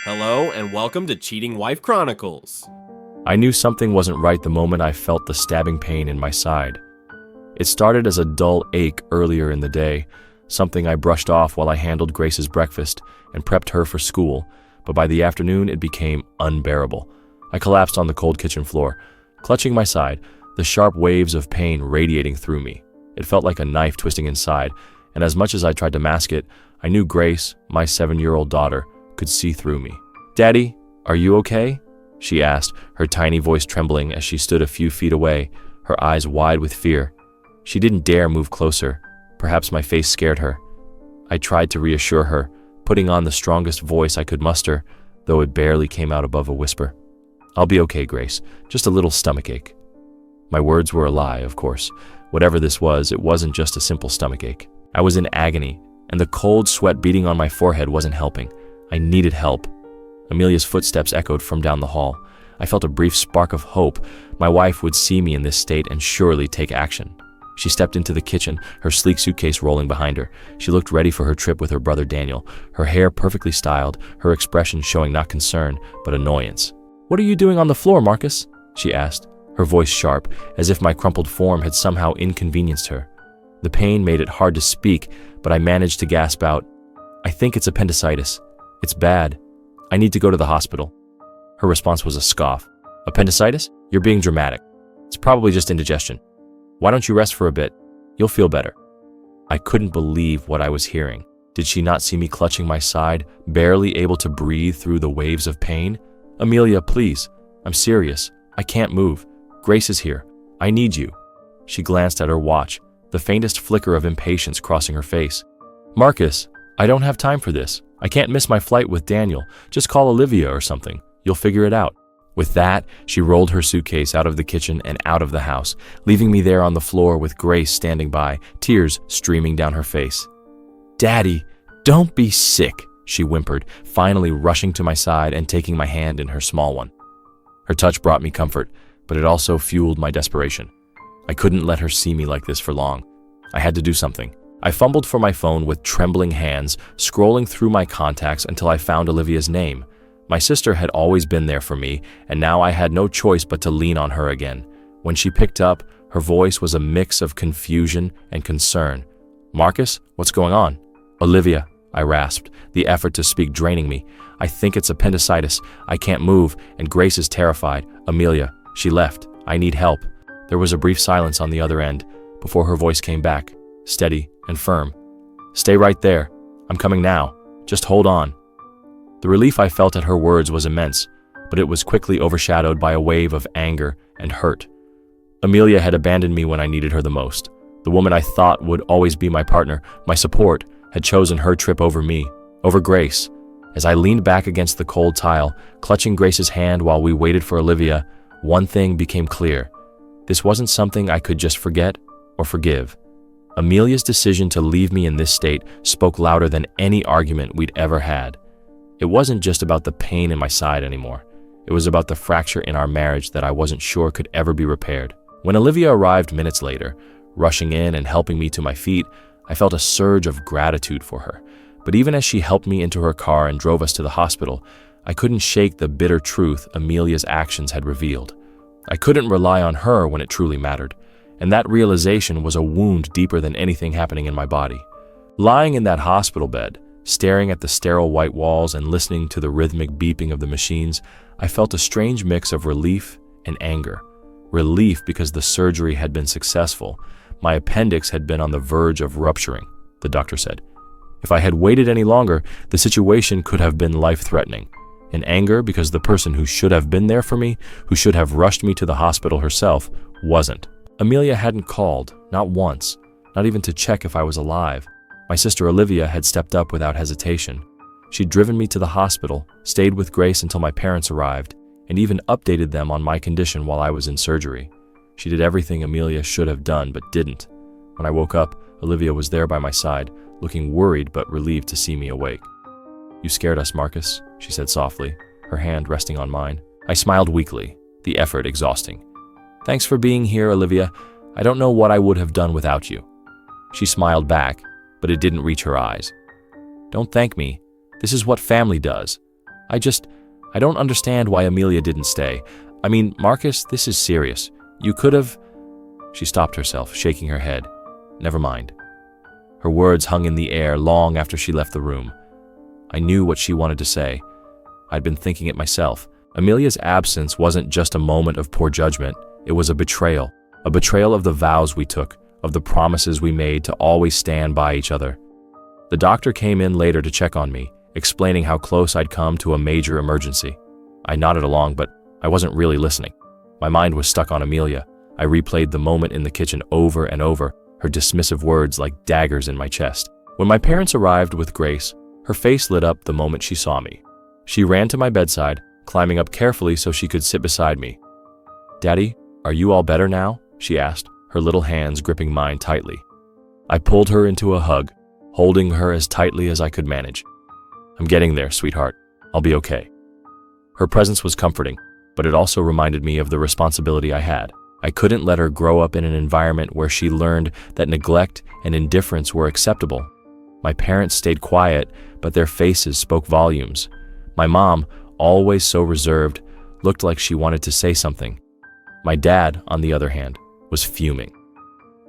Hello and welcome to Cheating Wife Chronicles. I knew something wasn't right the moment I felt the stabbing pain in my side. It started as a dull ache earlier in the day, something I brushed off while I handled Grace's breakfast and prepped her for school, but by the afternoon it became unbearable. I collapsed on the cold kitchen floor, clutching my side, the sharp waves of pain radiating through me. It felt like a knife twisting inside, and as much as I tried to mask it, I knew Grace, my 7-year-old daughter, could see through me. "Daddy, are you okay?" she asked, her tiny voice trembling as she stood a few feet away, her eyes wide with fear. She didn't dare move closer. Perhaps my face scared her. I tried to reassure her, putting on the strongest voice I could muster, though it barely came out above a whisper. "I'll be okay, Grace. Just a little stomachache." My words were a lie, of course. Whatever this was, it wasn't just a simple stomachache. I was in agony, and the cold sweat beating on my forehead wasn't helping. I needed help. Amelia's footsteps echoed from down the hall. I felt a brief spark of hope. My wife would see me in this state and surely take action. She stepped into the kitchen, her sleek suitcase rolling behind her. She looked ready for her trip with her brother Daniel, her hair perfectly styled, her expression showing not concern, but annoyance. "What are you doing on the floor, Marcus?" she asked, her voice sharp, as if my crumpled form had somehow inconvenienced her. The pain made it hard to speak, but I managed to gasp out, "I think it's appendicitis. It's bad. I need to go to the hospital." Her response was a scoff. "Appendicitis? You're being dramatic. It's probably just indigestion. Why don't you rest for a bit? You'll feel better." I couldn't believe what I was hearing. Did she not see me clutching my side, barely able to breathe through the waves of pain? "Amelia, please. I'm serious. I can't move. Grace is here. I need you." She glanced at her watch, the faintest flicker of impatience crossing her face. "Marcus, I don't have time for this. I can't miss my flight with Daniel. Just call Olivia or something. You'll figure it out." With that, she rolled her suitcase out of the kitchen and out of the house, leaving me there on the floor with Grace standing by, tears streaming down her face. "Daddy, don't be sick," she whimpered, finally rushing to my side and taking my hand in her small one. Her touch brought me comfort, but it also fueled my desperation. I couldn't let her see me like this for long. I had to do something. I fumbled for my phone with trembling hands, scrolling through my contacts until I found Olivia's name. My sister had always been there for me, and now I had no choice but to lean on her again. When she picked up, her voice was a mix of confusion and concern. "Marcus, what's going on?" "Olivia," I rasped, the effort to speak draining me. "I think it's appendicitis. I can't move, and Grace is terrified. Amelia, she left. I need help." There was a brief silence on the other end before her voice came back, steady and firm. "Stay right there. I'm coming now. Just hold on." The relief I felt at her words was immense, but it was quickly overshadowed by a wave of anger and hurt. Amelia had abandoned me when I needed her the most. The woman I thought would always be my partner, my support, had chosen her trip over me, over Grace. As I leaned back against the cold tile, clutching Grace's hand while we waited for Olivia, one thing became clear. This wasn't something I could just forget or forgive. Amelia's decision to leave me in this state spoke louder than any argument we'd ever had. It wasn't just about the pain in my side anymore. It was about the fracture in our marriage that I wasn't sure could ever be repaired. When Olivia arrived minutes later, rushing in and helping me to my feet, I felt a surge of gratitude for her. But even as she helped me into her car and drove us to the hospital, I couldn't shake the bitter truth Amelia's actions had revealed. I couldn't rely on her when it truly mattered, and that realization was a wound deeper than anything happening in my body. Lying in that hospital bed, staring at the sterile white walls and listening to the rhythmic beeping of the machines, I felt a strange mix of relief and anger. Relief because the surgery had been successful. My appendix had been on the verge of rupturing, the doctor said. If I had waited any longer, the situation could have been life-threatening. And anger because the person who should have been there for me, who should have rushed me to the hospital herself, wasn't. Amelia hadn't called, not once, not even to check if I was alive. My sister Olivia had stepped up without hesitation. She'd driven me to the hospital, stayed with Grace until my parents arrived, and even updated them on my condition while I was in surgery. She did everything Amelia should have done but didn't. When I woke up, Olivia was there by my side, looking worried but relieved to see me awake. "You scared us, Marcus," she said softly, her hand resting on mine. I smiled weakly, the effort exhausting. "Thanks for being here, Olivia. I don't know what I would have done without you." She smiled back, but it didn't reach her eyes. "Don't thank me. This is what family does. I don't understand why Amelia didn't stay. I mean, Marcus, this is serious. You could have... She stopped herself, shaking her head. Never mind. Her words hung in the air long after she left the room. I knew what she wanted to say. I'd been thinking it myself. Amelia's absence wasn't just a moment of poor judgment. It was a betrayal of the vows we took, of the promises we made to always stand by each other. The doctor came in later to check on me, explaining how close I'd come to a major emergency. I nodded along, but I wasn't really listening. My mind was stuck on Amelia. I replayed the moment in the kitchen over and over, her dismissive words like daggers in my chest. When my parents arrived with Grace, her face lit up the moment she saw me. She ran to my bedside, climbing up carefully so she could sit beside me. "Daddy, are you all better now?" she asked, her little hands gripping mine tightly. I pulled her into a hug, holding her as tightly as I could manage. "I'm getting there, sweetheart. I'll be okay." Her presence was comforting, but it also reminded me of the responsibility I had. I couldn't let her grow up in an environment where she learned that neglect and indifference were acceptable. My parents stayed quiet, but their faces spoke volumes. My mom, always so reserved, looked like she wanted to say something. My dad, on the other hand, was fuming.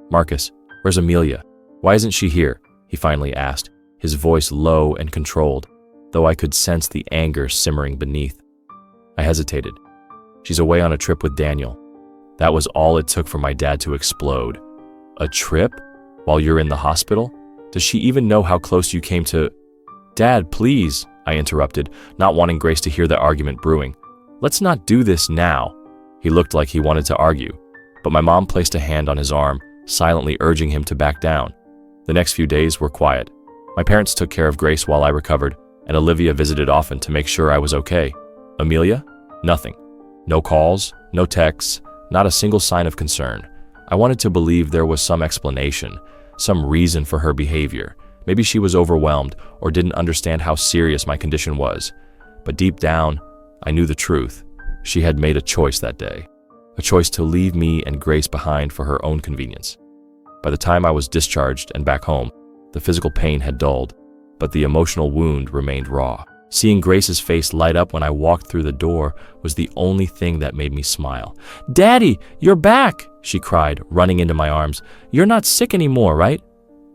"Marcus, where's Amelia? Why isn't she here?" he finally asked, his voice low and controlled, though I could sense the anger simmering beneath. I hesitated. "She's away on a trip with Daniel." That was all it took for my dad to explode. "A trip? While you're in the hospital? Does she even know how close you came to—" "Dad, please," I interrupted, not wanting Grace to hear the argument brewing. "Let's not do this now." He looked like he wanted to argue, but my mom placed a hand on his arm, silently urging him to back down. The next few days were quiet. My parents took care of Grace while I recovered, and Olivia visited often to make sure I was okay. Amelia? Nothing. No calls, no texts, not a single sign of concern. I wanted to believe there was some explanation, some reason for her behavior. Maybe she was overwhelmed or didn't understand how serious my condition was. But deep down, I knew the truth. She had made a choice that day, a choice to leave me and Grace behind for her own convenience. By the time I was discharged and back home, the physical pain had dulled, but the emotional wound remained raw. Seeing Grace's face light up when I walked through the door was the only thing that made me smile. "Daddy, you're back!" she cried, running into my arms. "You're not sick anymore, right?"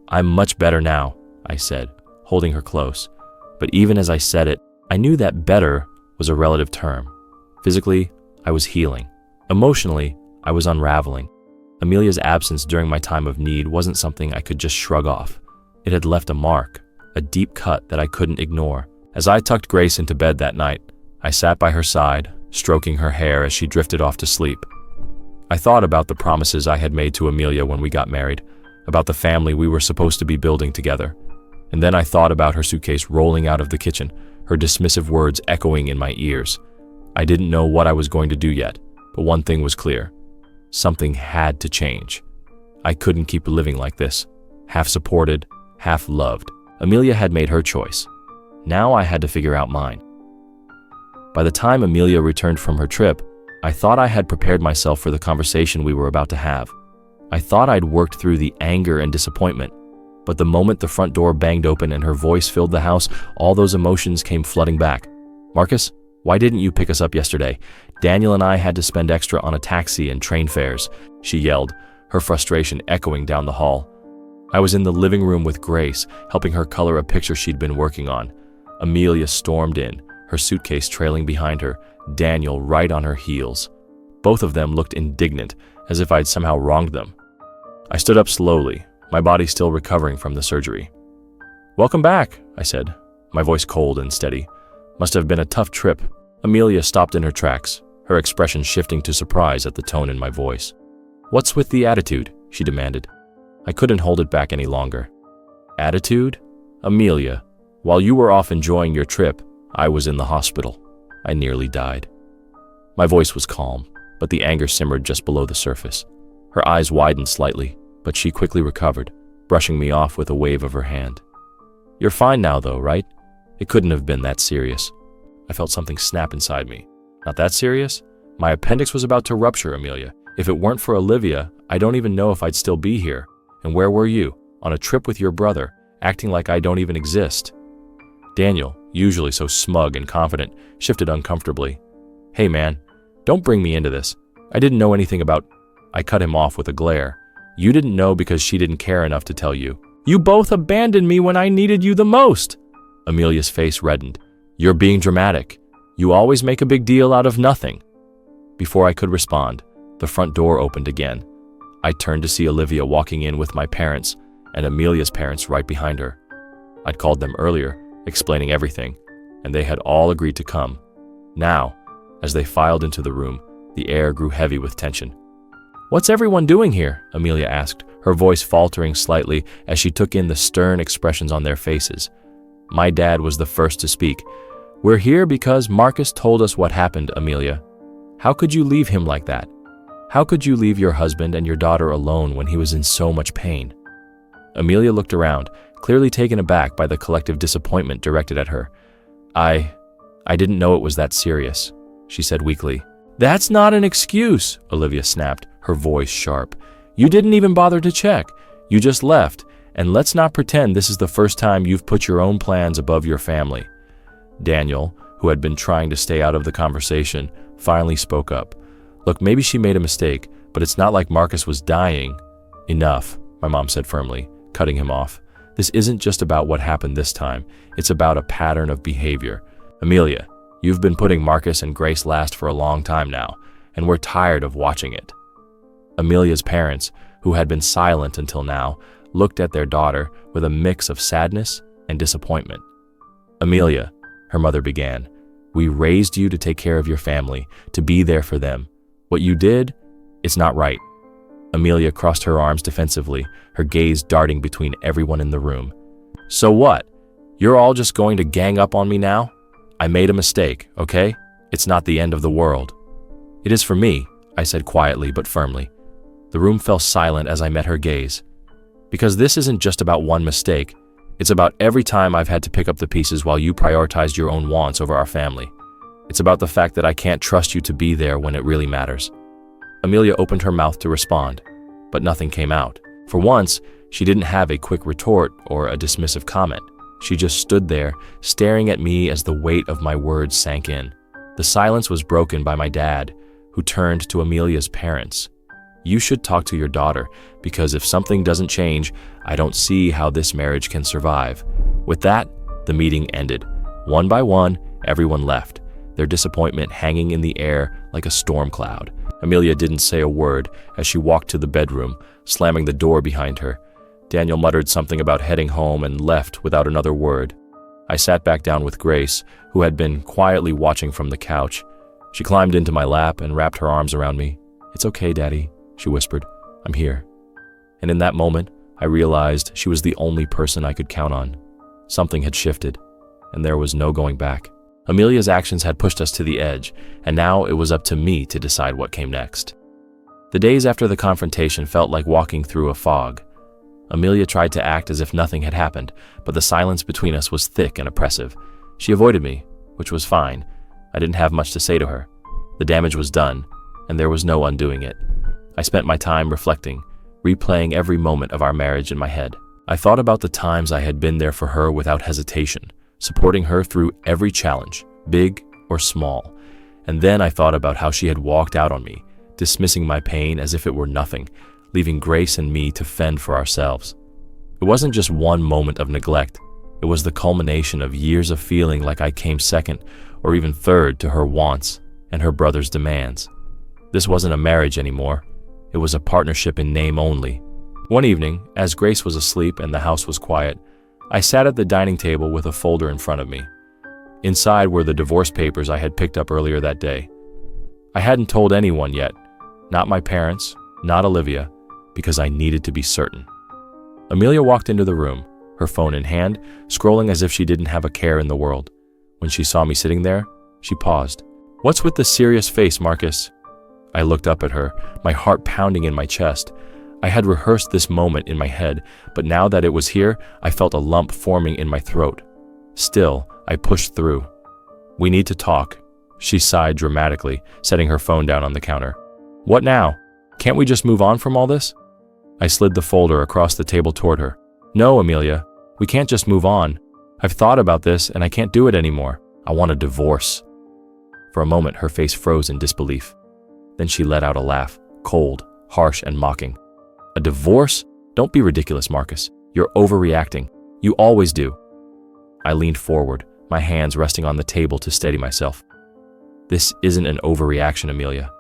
"I'm much better now," I said, holding her close. But even as I said it, I knew that better was a relative term. Physically, I was healing. Emotionally, I was unraveling. Amelia's absence during my time of need wasn't something I could just shrug off. It had left a mark, a deep cut that I couldn't ignore. As I tucked Grace into bed that night, I sat by her side, stroking her hair as she drifted off to sleep. I thought about the promises I had made to Amelia when we got married, about the family we were supposed to be building together. And then I thought about her suitcase rolling out of the kitchen, her dismissive words echoing in my ears. I didn't know what I was going to do yet, but one thing was clear. Something had to change. I couldn't keep living like this, half supported, half loved. Amelia had made her choice. Now I had to figure out mine. By the time Amelia returned from her trip, I thought I had prepared myself for the conversation we were about to have. I thought I'd worked through the anger and disappointment, but the moment the front door banged open and her voice filled the house, all those emotions came flooding back. "Marcus, why didn't you pick us up yesterday? Daniel and I had to spend extra on a taxi and train fares," she yelled, her frustration echoing down the hall. I was in the living room with Grace, helping her color a picture she'd been working on. Amelia stormed in, her suitcase trailing behind her, Daniel right on her heels. Both of them looked indignant, as if I'd somehow wronged them. I stood up slowly, my body still recovering from the surgery. "Welcome back," I said, my voice cold and steady. "Must have been a tough trip." Amelia stopped in her tracks, her expression shifting to surprise at the tone in my voice. "What's with the attitude?" she demanded. I couldn't hold it back any longer. "Attitude? Amelia, while you were off enjoying your trip, I was in the hospital. I nearly died." My voice was calm, but the anger simmered just below the surface. Her eyes widened slightly, but she quickly recovered, brushing me off with a wave of her hand. "You're fine now though, right? It couldn't have been that serious." I felt something snap inside me. "Not that serious? My appendix was about to rupture, Amelia. If it weren't for Olivia, I don't even know if I'd still be here. And where were you? On a trip with your brother, acting like I don't even exist." "Daniel, usually so smug and confident, shifted uncomfortably. "Hey man, don't bring me into this. I didn't know anything about—" I cut him off with a glare. "You didn't know because she didn't care enough to tell you. You both abandoned me when I needed you the most." Amelia's face reddened. "You're being dramatic. You always make a big deal out of nothing." Before I could respond, the front door opened again. I turned to see Olivia walking in with my parents and Amelia's parents right behind her. I'd called them earlier, explaining everything, and they had all agreed to come. Now, as they filed into the room, the air grew heavy with tension. "What's everyone doing here?" Amelia asked, her voice faltering slightly as she took in the stern expressions on their faces. My dad was the first to speak. "We're here because Marcus told us what happened, Amelia. How could you leave him like that? How could you leave your husband and your daughter alone when he was in so much pain?" Amelia looked around, clearly taken aback by the collective disappointment directed at her. I didn't know it was that serious," she said weakly. "That's not an excuse," Olivia snapped, her voice sharp. "You didn't even bother to check. You just left, and let's not pretend this is the first time you've put your own plans above your family." Daniel, who had been trying to stay out of the conversation, finally spoke up. "Look, maybe she made a mistake, but it's not like Marcus was dying." "Enough," my mom said firmly, cutting him off. "This isn't just about what happened this time. It's about a pattern of behavior. Amelia, you've been putting Marcus and Grace last for a long time now, and we're tired of watching it." Amelia's parents, who had been silent until now, looked at their daughter with a mix of sadness and disappointment. "Amelia," her mother began, "we raised you to take care of your family, to be there for them. What you did, it's not right." Amelia crossed her arms defensively, her gaze darting between everyone in the room. "So what? You're all just going to gang up on me now? I made a mistake, okay? It's not the end of the world." "It is for me," I said quietly but firmly. The room fell silent as I met her gaze. "Because this isn't just about one mistake. It's about every time I've had to pick up the pieces while you prioritized your own wants over our family. It's about the fact that I can't trust you to be there when it really matters." Amelia opened her mouth to respond, but nothing came out. For once, she didn't have a quick retort or a dismissive comment. She just stood there, staring at me as the weight of my words sank in. The silence was broken by my dad, who turned to Amelia's parents. "You should talk to your daughter, because if something doesn't change, I don't see how this marriage can survive." With that, the meeting ended. One by one, everyone left, their disappointment hanging in the air like a storm cloud. Amelia didn't say a word as she walked to the bedroom, slamming the door behind her. Daniel muttered something about heading home and left without another word. I sat back down with Grace, who had been quietly watching from the couch. She climbed into my lap and wrapped her arms around me. "It's okay, Daddy," she whispered. "I'm here." And in that moment, I realized she was the only person I could count on. Something had shifted, and there was no going back. Amelia's actions had pushed us to the edge, and now it was up to me to decide what came next. The days after the confrontation felt like walking through a fog. Amelia tried to act as if nothing had happened, but the silence between us was thick and oppressive. She avoided me, which was fine. I didn't have much to say to her. The damage was done, and there was no undoing it. I spent my time reflecting, replaying every moment of our marriage in my head. I thought about the times I had been there for her without hesitation, supporting her through every challenge, big or small. And then I thought about how she had walked out on me, dismissing my pain as if it were nothing, leaving Grace and me to fend for ourselves. It wasn't just one moment of neglect. It was the culmination of years of feeling like I came second or even third to her wants and her brother's demands. This wasn't a marriage anymore. It was a partnership in name only. One evening, as Grace was asleep and the house was quiet, I sat at the dining table with a folder in front of me. Inside were the divorce papers I had picked up earlier that day. I hadn't told anyone yet, not my parents, not Olivia, because I needed to be certain. Amelia walked into the room, her phone in hand, scrolling as if she didn't have a care in the world. When she saw me sitting there, she paused. "What's with the serious face, Marcus?" I looked up at her, my heart pounding in my chest. I had rehearsed this moment in my head, but now that it was here, I felt a lump forming in my throat. Still, I pushed through. "We need to talk," she sighed dramatically, setting her phone down on the counter. "What now? Can't we just move on from all this?" I slid the folder across the table toward her. "No, Amelia, we can't just move on. I've thought about this and I can't do it anymore. I want a divorce." For a moment, her face froze in disbelief. Then she let out a laugh, cold, harsh, and mocking. "A divorce? Don't be ridiculous, Marcus. You're overreacting. You always do." I leaned forward, my hands resting on the table to steady myself. "This isn't an overreaction, Amelia.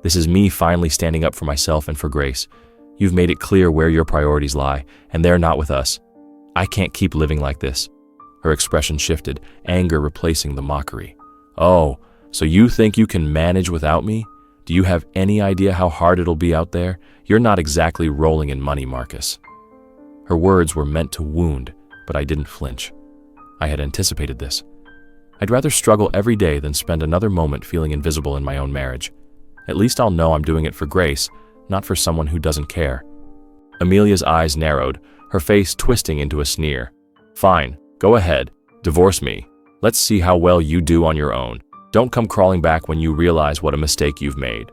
This is me finally standing up for myself and for Grace. You've made it clear where your priorities lie, and they're not with us. I can't keep living like this." Her expression shifted, anger replacing the mockery. "Oh, so you think you can manage without me? Do you have any idea how hard it'll be out there? You're not exactly rolling in money, Marcus." Her words were meant to wound, but I didn't flinch. I had anticipated this. I'd rather struggle every day than spend another moment feeling invisible in my own marriage. At least I'll know I'm doing it for Grace, not for someone who doesn't care. Amelia's eyes narrowed, her face twisting into a sneer. "Fine, go ahead, divorce me. Let's see how well you do on your own. Don't come crawling back when you realize what a mistake you've made."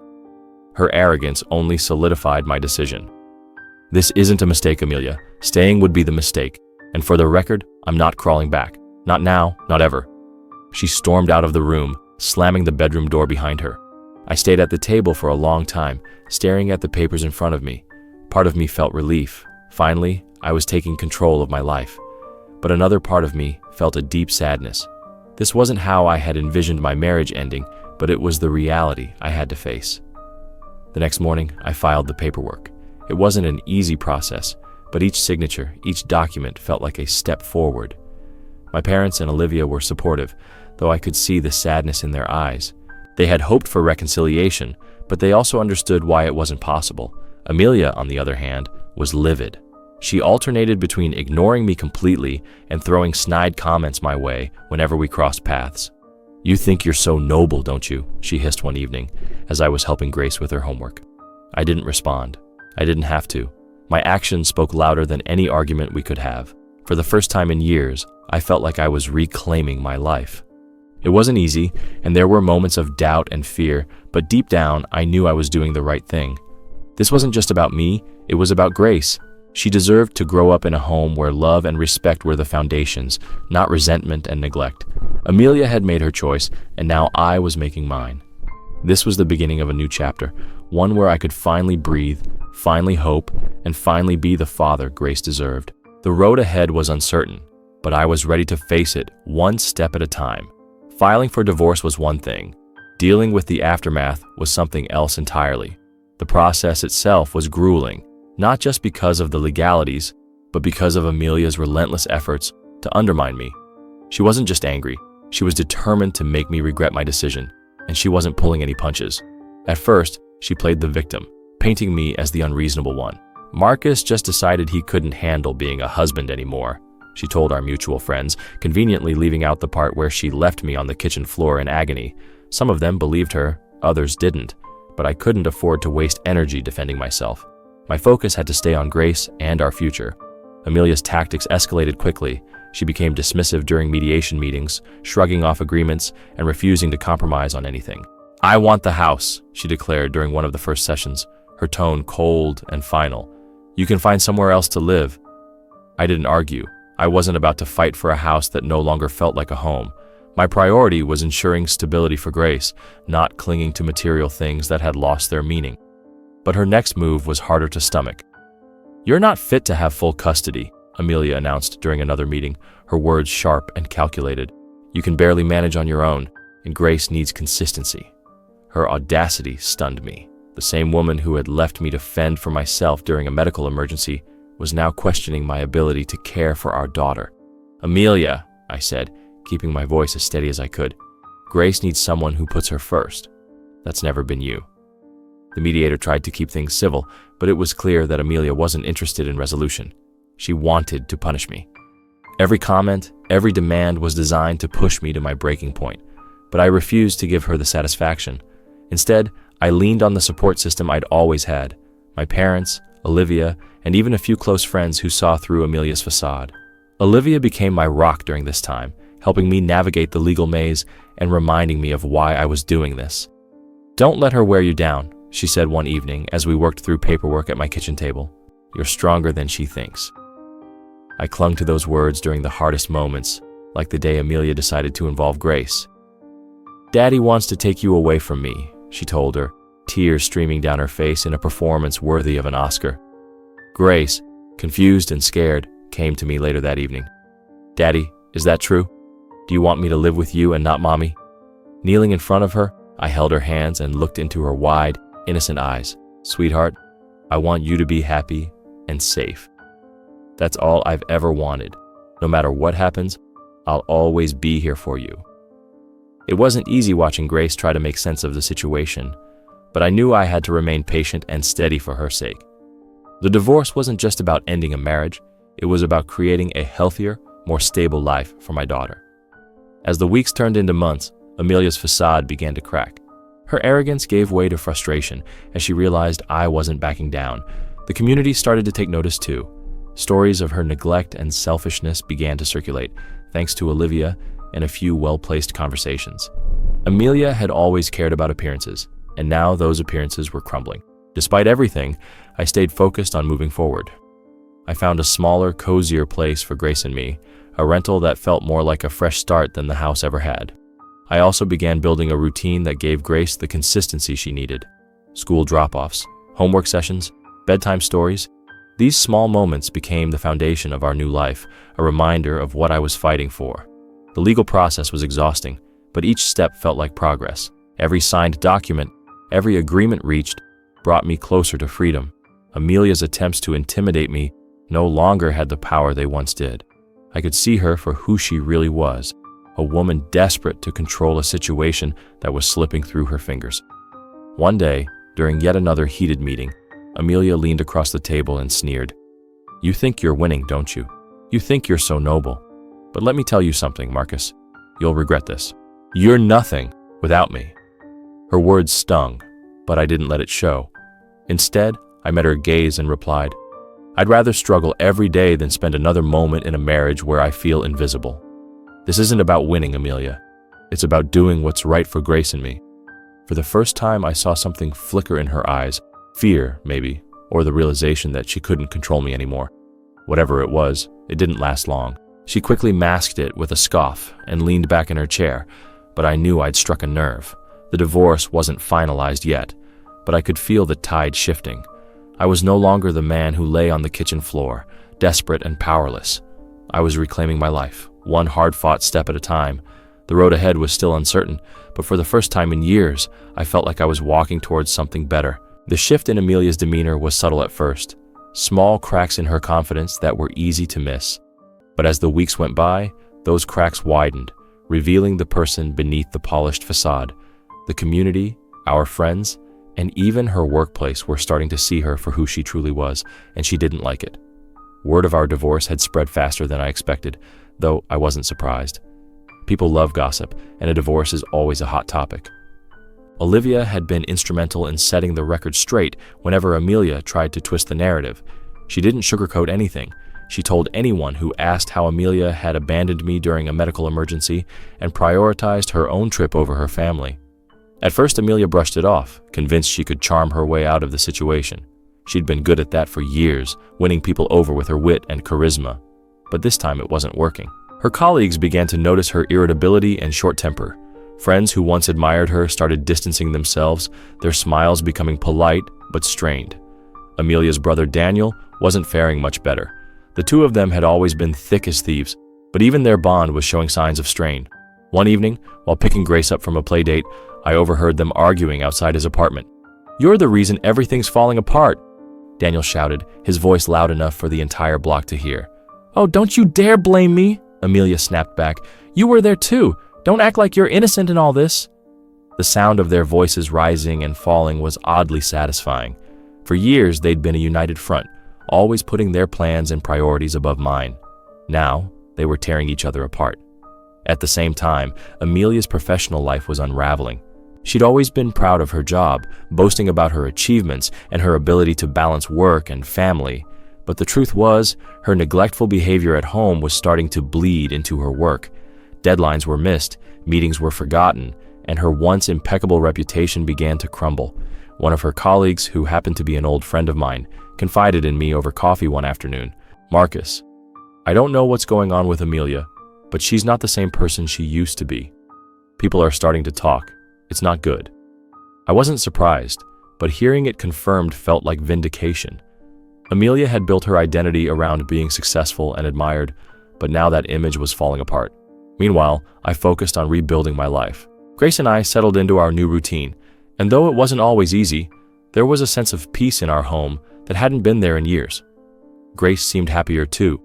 Her arrogance only solidified my decision. "This isn't a mistake, Amelia. Staying would be the mistake. And for the record, I'm not crawling back. Not now, not ever." She stormed out of the room, slamming the bedroom door behind her. I stayed at the table for a long time, staring at the papers in front of me. Part of me felt relief. Finally, I was taking control of my life. But another part of me felt a deep sadness. This wasn't how I had envisioned my marriage ending, but it was the reality I had to face. The next morning, I filed the paperwork. It wasn't an easy process, but each signature, each document felt like a step forward. My parents and Olivia were supportive, though I could see the sadness in their eyes. They had hoped for reconciliation, but they also understood why it wasn't possible. Amelia, on the other hand, was livid. She alternated between ignoring me completely and throwing snide comments my way whenever we crossed paths. "You think you're so noble, don't you?" she hissed one evening as I was helping Grace with her homework. I didn't respond. I didn't have to. My actions spoke louder than any argument we could have. For the first time in years, I felt like I was reclaiming my life. It wasn't easy, and there were moments of doubt and fear, but deep down, I knew I was doing the right thing. This wasn't just about me, it was about Grace. She deserved to grow up in a home where love and respect were the foundations, not resentment and neglect. Amelia had made her choice, and now I was making mine. This was the beginning of a new chapter, one where I could finally breathe, finally hope, and finally be the father Grace deserved. The road ahead was uncertain, but I was ready to face it one step at a time. Filing for divorce was one thing. Dealing with the aftermath was something else entirely. The process itself was grueling, not just because of the legalities, but because of Amelia's relentless efforts to undermine me. She wasn't just angry, she was determined to make me regret my decision, and she wasn't pulling any punches. At first, she played the victim, painting me as the unreasonable one. "Marcus just decided he couldn't handle being a husband anymore," she told our mutual friends, conveniently leaving out the part where she left me on the kitchen floor in agony. Some of them believed her, others didn't, but I couldn't afford to waste energy defending myself. My focus had to stay on Grace and our future. Amelia's tactics escalated quickly. She became dismissive during mediation meetings, shrugging off agreements and refusing to compromise on anything. "I want the house," she declared during one of the first sessions, her tone cold and final. "You can find somewhere else to live." I didn't argue. I wasn't about to fight for a house that no longer felt like a home. My priority was ensuring stability for Grace, not clinging to material things that had lost their meaning. But her next move was harder to stomach. "You're not fit to have full custody," Amelia announced during another meeting, her words sharp and calculated. "You can barely manage on your own, and Grace needs consistency." Her audacity stunned me. The same woman who had left me to fend for myself during a medical emergency was now questioning my ability to care for our daughter. "Amelia," I said, keeping my voice as steady as I could, "Grace needs someone who puts her first. That's never been you." The mediator tried to keep things civil, but it was clear that Amelia wasn't interested in resolution. She wanted to punish me. Every comment, every demand was designed to push me to my breaking point, but I refused to give her the satisfaction. Instead, I leaned on the support system I'd always had, my parents, Olivia, and even a few close friends who saw through Amelia's facade. Olivia became my rock during this time, helping me navigate the legal maze and reminding me of why I was doing this. "Don't let her wear you down," she said one evening as we worked through paperwork at my kitchen table. "You're stronger than she thinks." I clung to those words during the hardest moments, like the day Amelia decided to involve Grace. "Daddy wants to take you away from me," she told her, tears streaming down her face in a performance worthy of an Oscar. Grace, confused and scared, came to me later that evening. "Daddy, is that true? Do you want me to live with you and not Mommy?" Kneeling in front of her, I held her hands and looked into her wide, innocent eyes. "Sweetheart, I want you to be happy and safe. That's all I've ever wanted. No matter what happens, I'll always be here for you." It wasn't easy watching Grace try to make sense of the situation, but I knew I had to remain patient and steady for her sake. The divorce wasn't just about ending a marriage, it was about creating a healthier, more stable life for my daughter. As the weeks turned into months, Amelia's facade began to crack. Her arrogance gave way to frustration as she realized I wasn't backing down. The community started to take notice too. Stories of her neglect and selfishness began to circulate, thanks to Olivia and a few well-placed conversations. Amelia had always cared about appearances, and now those appearances were crumbling. Despite everything, I stayed focused on moving forward. I found a smaller, cozier place for Grace and me, a rental that felt more like a fresh start than the house ever had. I also began building a routine that gave Grace the consistency she needed. School drop-offs, homework sessions, bedtime stories. These small moments became the foundation of our new life, a reminder of what I was fighting for. The legal process was exhausting, but each step felt like progress. Every signed document, every agreement reached, brought me closer to freedom. Amelia's attempts to intimidate me no longer had the power they once did. I could see her for who she really was, a woman desperate to control a situation that was slipping through her fingers. One day, during yet another heated meeting, Amelia leaned across the table and sneered. "You think you're winning, don't you? You think you're so noble. But let me tell you something, Marcus. You'll regret this. You're nothing without me." Her words stung, but I didn't let it show. Instead, I met her gaze and replied, "I'd rather struggle every day than spend another moment in a marriage where I feel invisible. This isn't about winning, Amelia. It's about doing what's right for Grace and me." For the first time, I saw something flicker in her eyes, fear, maybe, or the realization that she couldn't control me anymore. Whatever it was, it didn't last long. She quickly masked it with a scoff and leaned back in her chair, but I knew I'd struck a nerve. The divorce wasn't finalized yet, but I could feel the tide shifting. I was no longer the man who lay on the kitchen floor, desperate and powerless. I was reclaiming my life, one hard-fought step at a time. The road ahead was still uncertain, but for the first time in years, I felt like I was walking towards something better. The shift in Amelia's demeanor was subtle at first, small cracks in her confidence that were easy to miss. But as the weeks went by, those cracks widened, revealing the person beneath the polished facade. The community, our friends, and even her workplace were starting to see her for who she truly was, and she didn't like it. Word of our divorce had spread faster than I expected, though I wasn't surprised. People love gossip, and a divorce is always a hot topic. Olivia had been instrumental in setting the record straight whenever Amelia tried to twist the narrative. She didn't sugarcoat anything. She told anyone who asked how Amelia had abandoned me during a medical emergency and prioritized her own trip over her family. At first, Amelia brushed it off, convinced she could charm her way out of the situation. She'd been good at that for years, winning people over with her wit and charisma. But this time it wasn't working. Her colleagues began to notice her irritability and short temper. Friends who once admired her started distancing themselves, their smiles becoming polite but strained. Amelia's brother Daniel wasn't faring much better. The two of them had always been thick as thieves, but even their bond was showing signs of strain. One evening, while picking Grace up from a play date, I overheard them arguing outside his apartment. "You're the reason everything's falling apart," Daniel shouted, his voice loud enough for the entire block to hear. "Oh, don't you dare blame me," Amelia snapped back. "You were there too. Don't act like you're innocent in all this." The sound of their voices rising and falling was oddly satisfying. For years, they'd been a united front, always putting their plans and priorities above mine. Now, they were tearing each other apart. At the same time, Amelia's professional life was unraveling. She'd always been proud of her job, boasting about her achievements and her ability to balance work and family. But the truth was, her neglectful behavior at home was starting to bleed into her work. Deadlines were missed, meetings were forgotten, and her once impeccable reputation began to crumble. One of her colleagues, who happened to be an old friend of mine, confided in me over coffee one afternoon. "Marcus, I don't know what's going on with Amelia, but she's not the same person she used to be. People are starting to talk. It's not good." I wasn't surprised, but hearing it confirmed felt like vindication. Amelia had built her identity around being successful and admired, but now that image was falling apart. Meanwhile, I focused on rebuilding my life. Grace and I settled into our new routine, and though it wasn't always easy, there was a sense of peace in our home that hadn't been there in years. Grace seemed happier too,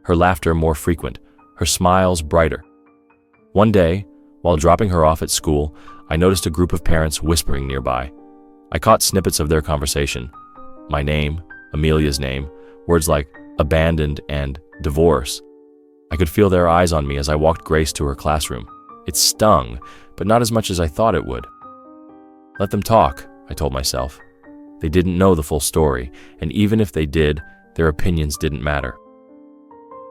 her laughter more frequent, her smiles brighter. One day, while dropping her off at school, I noticed a group of parents whispering nearby. I caught snippets of their conversation. My name, Amelia's name, words like abandoned and divorce. I could feel their eyes on me as I walked Grace to her classroom. It stung, but not as much as I thought it would. Let them talk, I told myself. They didn't know the full story, and even if they did, their opinions didn't matter.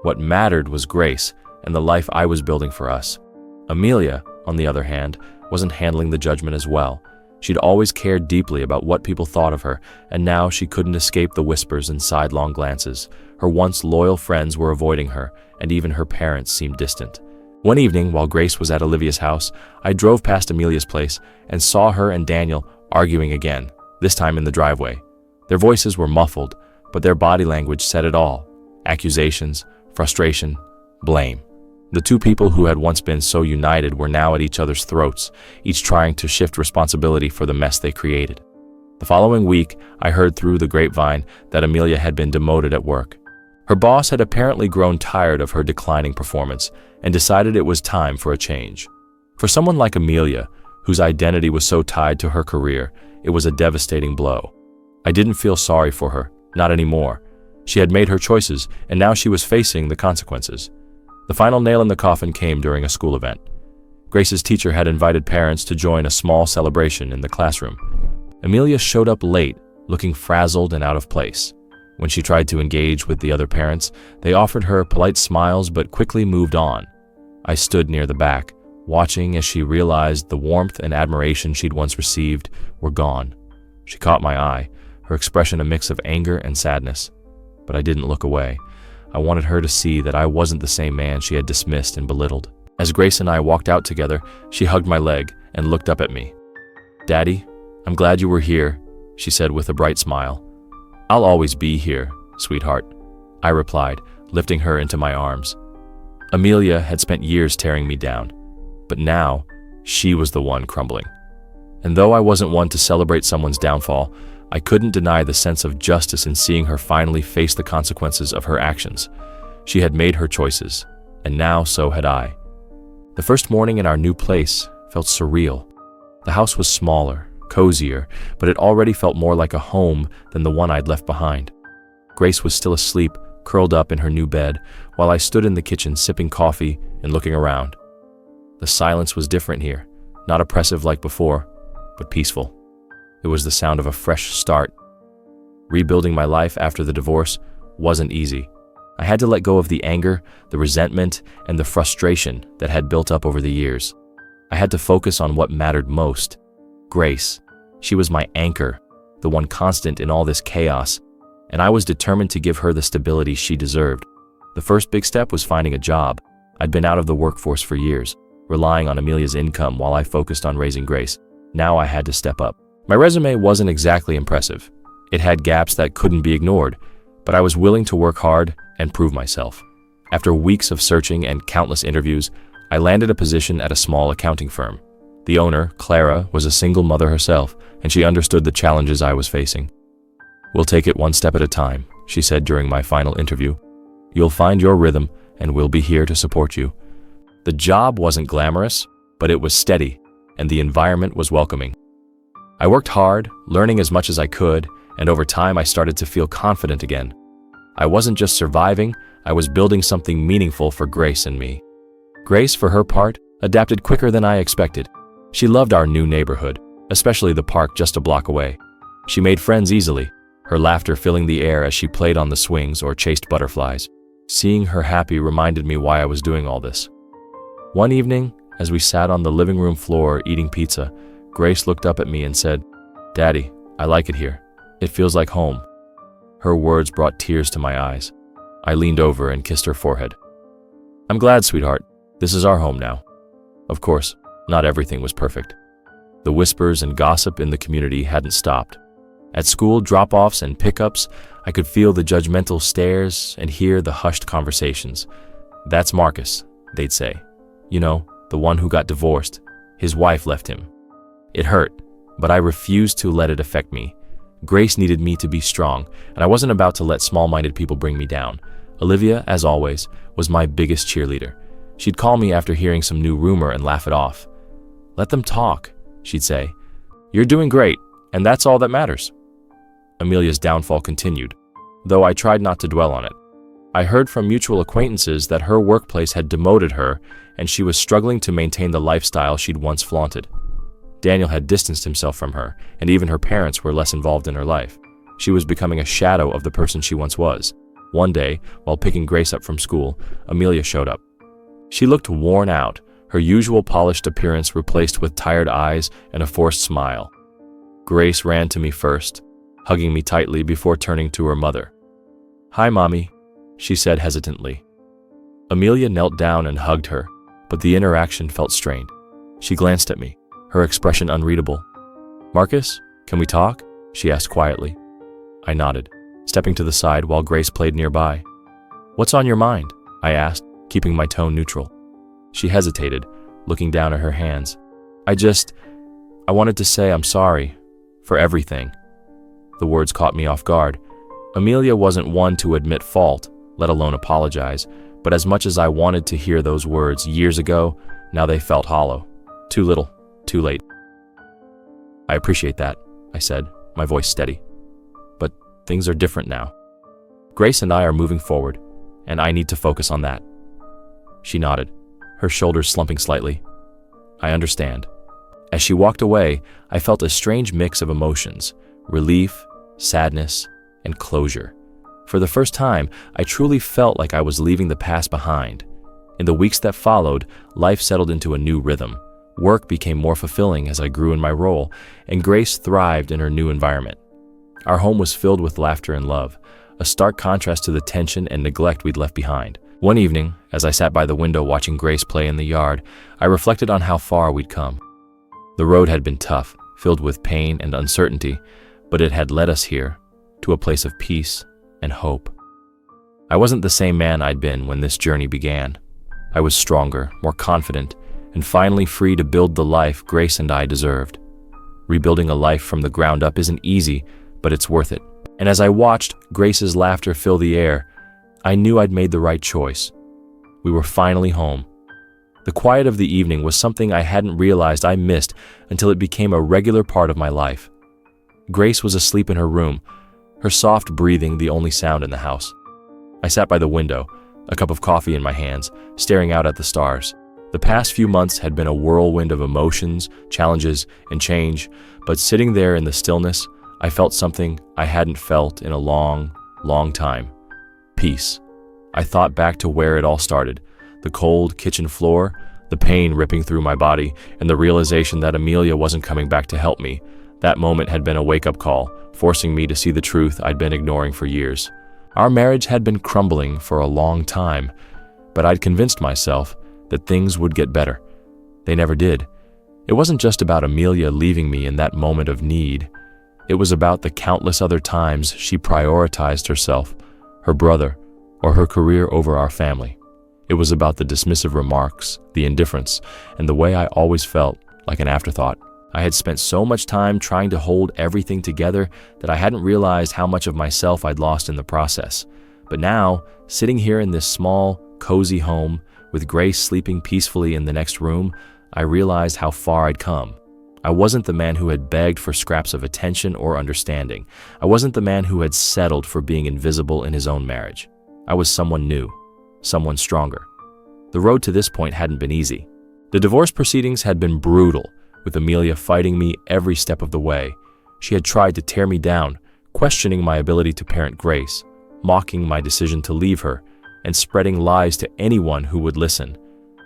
What mattered was Grace and the life I was building for us. Amelia, on the other hand, wasn't handling the judgment as well. She'd always cared deeply about what people thought of her, and now she couldn't escape the whispers and sidelong glances. Her once loyal friends were avoiding her, and even her parents seemed distant. One evening, while Grace was at Olivia's house, I drove past Amelia's place and saw her and Daniel arguing again, this time in the driveway. Their voices were muffled, but their body language said it all. Accusations, frustration, blame. The two people who had once been so united were now at each other's throats, each trying to shift responsibility for the mess they created. The following week, I heard through the grapevine that Amelia had been demoted at work. Her boss had apparently grown tired of her declining performance and decided it was time for a change. For someone like Amelia, whose identity was so tied to her career, it was a devastating blow. I didn't feel sorry for her, not anymore. She had made her choices, and now she was facing the consequences. The final nail in the coffin came during a school event. Grace's teacher had invited parents to join a small celebration in the classroom. Amelia showed up late, looking frazzled and out of place. When she tried to engage with the other parents, they offered her polite smiles but quickly moved on. I stood near the back, watching as she realized the warmth and admiration she'd once received were gone. She caught my eye, her expression a mix of anger and sadness. But I didn't look away. I wanted her to see that I wasn't the same man she had dismissed and belittled. As Grace and I walked out together, she hugged my leg and looked up at me. "Daddy, I'm glad you were here," she said with a bright smile. "I'll always be here, sweetheart," I replied, lifting her into my arms. Amelia had spent years tearing me down, but now she was the one crumbling. And though I wasn't one to celebrate someone's downfall, I couldn't deny the sense of justice in seeing her finally face the consequences of her actions. She had made her choices, and now so had I. The first morning in our new place felt surreal. The house was smaller, cozier, but it already felt more like a home than the one I'd left behind. Grace was still asleep, curled up in her new bed, while I stood in the kitchen sipping coffee and looking around. The silence was different here, not oppressive like before, but peaceful. It was the sound of a fresh start. Rebuilding my life after the divorce wasn't easy. I had to let go of the anger, the resentment, and the frustration that had built up over the years. I had to focus on what mattered most. Grace. She was my anchor, the one constant in all this chaos, and I was determined to give her the stability she deserved. The first big step was finding a job. I'd been out of the workforce for years, relying on Amelia's income while I focused on raising Grace. Now I had to step up. My resume wasn't exactly impressive. It had gaps that couldn't be ignored, but I was willing to work hard and prove myself. After weeks of searching and countless interviews, I landed a position at a small accounting firm. The owner, Clara, was a single mother herself, and she understood the challenges I was facing. "We'll take it one step at a time," she said during my final interview. "You'll find your rhythm, and we'll be here to support you." The job wasn't glamorous, but it was steady, and the environment was welcoming. I worked hard, learning as much as I could, and over time I started to feel confident again. I wasn't just surviving, I was building something meaningful for Grace and me. Grace, for her part, adapted quicker than I expected. She loved our new neighborhood, especially the park just a block away. She made friends easily, her laughter filling the air as she played on the swings or chased butterflies. Seeing her happy reminded me why I was doing all this. One evening, as we sat on the living room floor eating pizza, Grace looked up at me and said, "Daddy, I like it here. It feels like home." Her words brought tears to my eyes. I leaned over and kissed her forehead. "I'm glad, sweetheart. This is our home now. Of course, not everything was perfect. The whispers and gossip in the community hadn't stopped. At school drop-offs and pickups, I could feel the judgmental stares and hear the hushed conversations. "That's Marcus," they'd say. "You know, the one who got divorced. His wife left him." It hurt, but I refused to let it affect me. Grace needed me to be strong, and I wasn't about to let small-minded people bring me down. Olivia, as always, was my biggest cheerleader. She'd call me after hearing some new rumor and laugh it off. "Let them talk," she'd say. "You're doing great, and that's all that matters." Amelia's downfall continued, though I tried not to dwell on it. I heard from mutual acquaintances that her workplace had demoted her, and she was struggling to maintain the lifestyle she'd once flaunted. Daniel had distanced himself from her, and even her parents were less involved in her life. She was becoming a shadow of the person she once was. One day, while picking Grace up from school, Amelia showed up. She looked worn out, her usual polished appearance replaced with tired eyes and a forced smile. Grace ran to me first, hugging me tightly before turning to her mother. "Hi, Mommy," she said hesitantly. Amelia knelt down and hugged her, but the interaction felt strained. She glanced at me, her expression unreadable. "Marcus, can we talk?" she asked quietly. I nodded, stepping to the side while Grace played nearby. "What's on your mind?" I asked, keeping my tone neutral. She hesitated, looking down at her hands. I wanted to say I'm sorry for everything." The words caught me off guard. Amelia wasn't one to admit fault, let alone apologize, but as much as I wanted to hear those words years ago, now they felt hollow. Too little, too late. "I appreciate that," I said, my voice steady. "But things are different now. Grace and I are moving forward, and I need to focus on that." She nodded, her shoulders slumping slightly. "I understand." As she walked away, I felt a strange mix of emotions: relief, sadness, and closure. For the first time, I truly felt like I was leaving the past behind. In the weeks that followed, life settled into a new rhythm. Work became more fulfilling as I grew in my role, and Grace thrived in her new environment. Our home was filled with laughter and love, a stark contrast to the tension and neglect we'd left behind. One evening, as I sat by the window watching Grace play in the yard, I reflected on how far we'd come. The road had been tough, filled with pain and uncertainty, but it had led us here, to a place of peace and hope. I wasn't the same man I'd been when this journey began. I was stronger, more confident, and finally free to build the life Grace and I deserved. Rebuilding a life from the ground up isn't easy, but it's worth it. And as I watched Grace's laughter fill the air, I knew I'd made the right choice. We were finally home. The quiet of the evening was something I hadn't realized I missed until it became a regular part of my life. Grace was asleep in her room, her soft breathing the only sound in the house. I sat by the window, a cup of coffee in my hands, staring out at the stars. The past few months had been a whirlwind of emotions, challenges, and change, but sitting there in the stillness, I felt something I hadn't felt in a long, long time. Peace. I thought back to where it all started, the cold kitchen floor, the pain ripping through my body, and the realization that Amelia wasn't coming back to help me. That moment had been a wake-up call, forcing me to see the truth I'd been ignoring for years. Our marriage had been crumbling for a long time, but I'd convinced myself that things would get better. They never did. It wasn't just about Amelia leaving me in that moment of need. It was about the countless other times she prioritized herself, her brother, or her career over our family. It was about the dismissive remarks, the indifference, and the way I always felt like an afterthought. I had spent so much time trying to hold everything together that I hadn't realized how much of myself I'd lost in the process. But now, sitting here in this small, cozy home, with Grace sleeping peacefully in the next room, I realized how far I'd come. I wasn't the man who had begged for scraps of attention or understanding. I wasn't the man who had settled for being invisible in his own marriage. I was someone new, someone stronger. The road to this point hadn't been easy. The divorce proceedings had been brutal, with Amelia fighting me every step of the way. She had tried to tear me down, questioning my ability to parent Grace, mocking my decision to leave her, and spreading lies to anyone who would listen.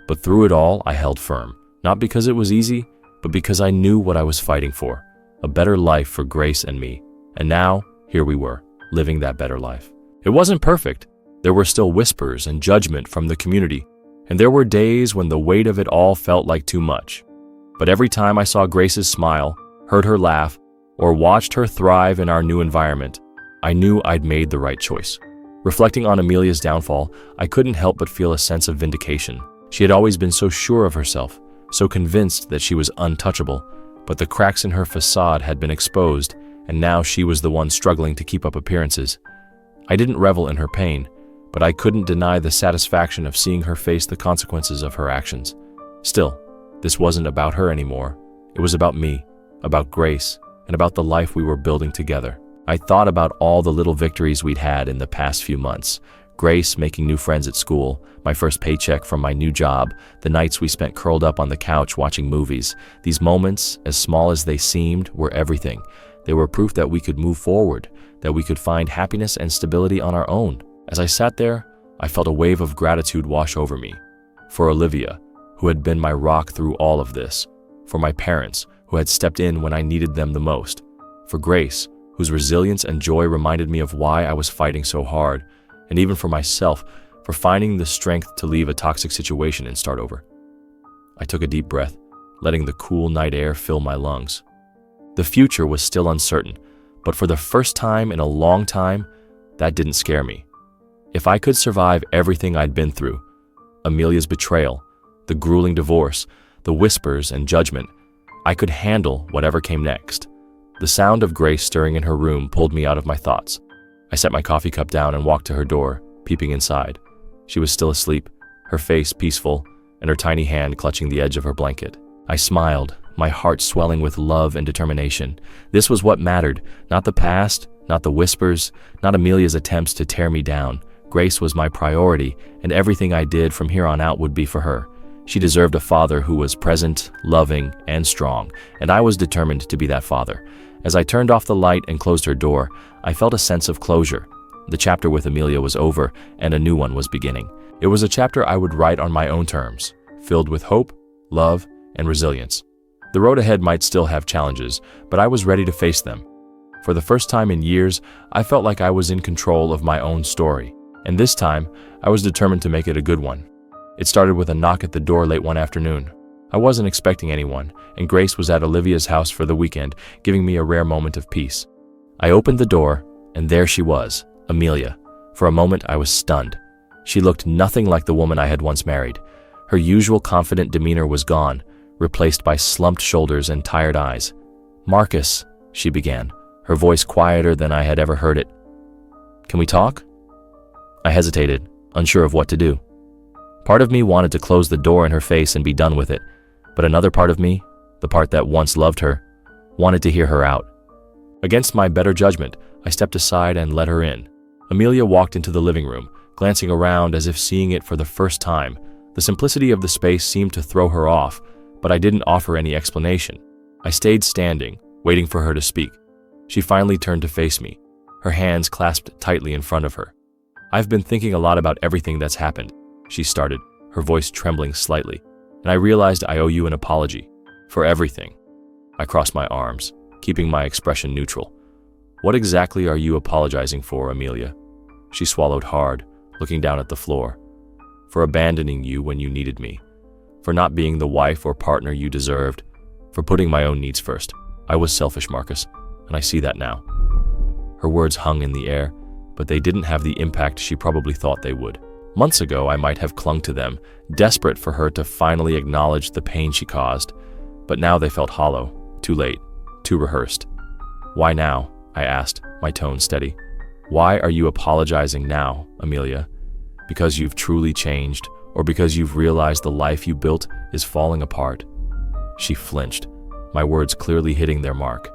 But through it all, I held firm, not because it was easy, but because I knew what I was fighting for, a better life for Grace and me. And now, here we were, living that better life. It wasn't perfect. There were still whispers and judgment from the community, And there were days when the weight of it all felt like too much. But every time I saw Grace's smile, heard her laugh, or watched her thrive in our new environment, I knew I'd made the right choice. Reflecting on Amelia's downfall, I couldn't help but feel a sense of vindication. She had always been so sure of herself, so convinced that she was untouchable, but the cracks in her facade had been exposed, and now she was the one struggling to keep up appearances. I didn't revel in her pain, but I couldn't deny the satisfaction of seeing her face the consequences of her actions. Still, this wasn't about her anymore. It was about me, about Grace, and about the life we were building together. I thought about all the little victories we'd had in the past few months. Grace making new friends at school, my first paycheck from my new job, the nights we spent curled up on the couch watching movies. These moments, as small as they seemed, were everything. They were proof that we could move forward, that we could find happiness and stability on our own. As I sat there, I felt a wave of gratitude wash over me. For Olivia, who had been my rock through all of this. For my parents, who had stepped in when I needed them the most. For Grace, whose resilience and joy reminded me of why I was fighting so hard. And even for myself, for finding the strength to leave a toxic situation and start over. I took a deep breath, letting the cool night air fill my lungs. The future was still uncertain, but for the first time in a long time, that didn't scare me. If I could survive everything I'd been through, Amelia's betrayal, the grueling divorce, the whispers and judgment, I could handle whatever came next. The sound of Grace stirring in her room pulled me out of my thoughts. I set my coffee cup down and walked to her door, peeping inside. She was still asleep, her face peaceful, and her tiny hand clutching the edge of her blanket. I smiled, my heart swelling with love and determination. This was what mattered, not the past, not the whispers, not Amelia's attempts to tear me down. Grace was my priority, and everything I did from here on out would be for her. She deserved a father who was present, loving, and strong, and I was determined to be that father. As I turned off the light and closed her door, I felt a sense of closure. The chapter with Amelia was over, and a new one was beginning. It was a chapter I would write on my own terms, filled with hope, love, and resilience. The road ahead might still have challenges, but I was ready to face them. For the first time in years, I felt like I was in control of my own story, and this time, I was determined to make it a good one. It started with a knock at the door late one afternoon. I wasn't expecting anyone, and Grace was at Olivia's house for the weekend, giving me a rare moment of peace. I opened the door, and there she was, Amelia. For a moment, I was stunned. She looked nothing like the woman I had once married. Her usual confident demeanor was gone, replaced by slumped shoulders and tired eyes. "Marcus," she began, her voice quieter than I had ever heard it. "Can we talk?" I hesitated, unsure of what to do. Part of me wanted to close the door in her face and be done with it, but another part of me, the part that once loved her, wanted to hear her out. Against my better judgment, I stepped aside and let her in. Amelia walked into the living room, glancing around as if seeing it for the first time. The simplicity of the space seemed to throw her off, but I didn't offer any explanation. I stayed standing, waiting for her to speak. She finally turned to face me, her hands clasped tightly in front of her. "I've been thinking a lot about everything that's happened," she started, her voice trembling slightly, "and I realized I owe you an apology. For everything." I crossed my arms, keeping my expression neutral. "What exactly are you apologizing for, Amelia?" She swallowed hard, looking down at the floor. "For abandoning you when you needed me. For not being the wife or partner you deserved. For putting my own needs first. I was selfish, Marcus, and I see that now." Her words hung in the air, but they didn't have the impact she probably thought they would. Months ago, I might have clung to them, desperate for her to finally acknowledge the pain she caused. But now they felt hollow, too late, too rehearsed. "Why now?" I asked, my tone steady. "Why are you apologizing now, Amelia? Because you've truly changed, or because you've realized the life you built is falling apart?" She flinched, my words clearly hitting their mark.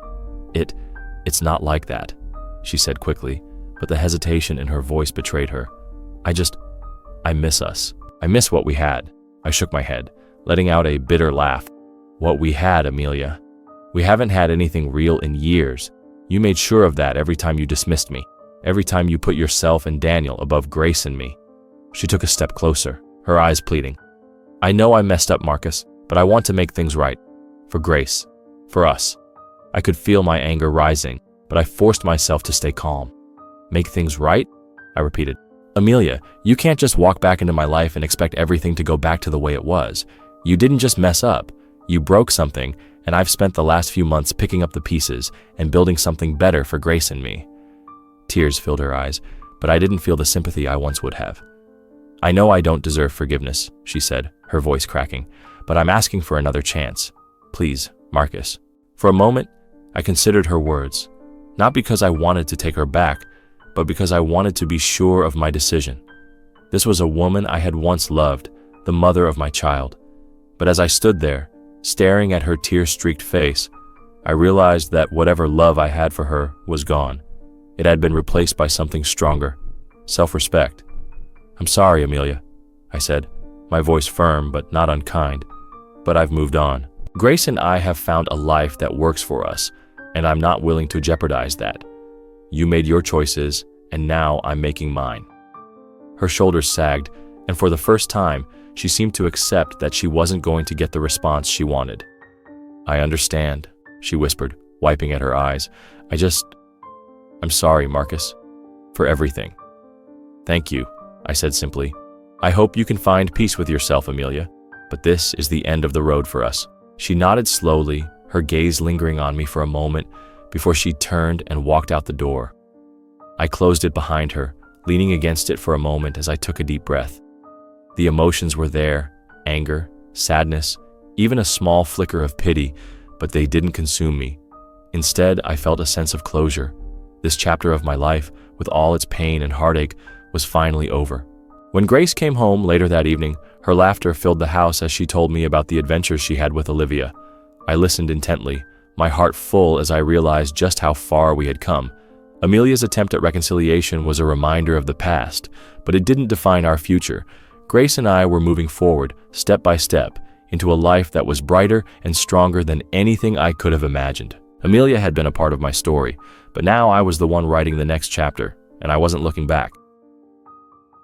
It's not like that," she said quickly, but the hesitation in her voice betrayed her. I miss us. I miss what we had." I shook my head, letting out a bitter laugh. "What we had, Amelia? We haven't had anything real in years. You made sure of that every time you dismissed me, every time you put yourself and Daniel above Grace and me." She took a step closer, her eyes pleading. "I know I messed up, Marcus, but I want to make things right. For Grace. For us." I could feel my anger rising, but I forced myself to stay calm. "Make things right?" I repeated. Amelia, you can't just walk back into my life and expect everything to go back to the way it was. You didn't just mess up. You broke something, and I've spent the last few months picking up the pieces and building something better for Grace and me. Tears filled her eyes, but I didn't feel the sympathy I once would have. I know I don't deserve forgiveness, she said, her voice cracking, but I'm asking for another chance. Please, Marcus. For a moment, I considered her words, not because I wanted to take her back, but because I wanted to be sure of my decision. This was a woman I had once loved, the mother of my child. But as I stood there, staring at her tear-streaked face, I realized that whatever love I had for her was gone. It had been replaced by something stronger, self-respect. I'm sorry, Amelia, I said, my voice firm but not unkind, but I've moved on. Grace and I have found a life that works for us, and I'm not willing to jeopardize that. You made your choices, and now I'm making mine. Her shoulders sagged, and for the first time, she seemed to accept that she wasn't going to get the response she wanted. I understand, she whispered, wiping at her eyes. I'm sorry, Marcus, for everything. Thank you, I said simply. I hope you can find peace with yourself, Amelia, but this is the end of the road for us. She nodded slowly, her gaze lingering on me for a moment before she turned and walked out the door. I closed it behind her, leaning against it for a moment as I took a deep breath. The emotions were there, anger, sadness, even a small flicker of pity, but they didn't consume me. Instead, I felt a sense of closure. This chapter of my life, with all its pain and heartache, was finally over. When Grace came home later that evening, her laughter filled the house as she told me about the adventures she had with Olivia. I listened intently, my heart full as I realized just how far we had come. Amelia's attempt at reconciliation was a reminder of the past, but it didn't define our future. Grace and I were moving forward, step by step, into a life that was brighter and stronger than anything I could have imagined. Amelia had been a part of my story, but now I was the one writing the next chapter, and I wasn't looking back.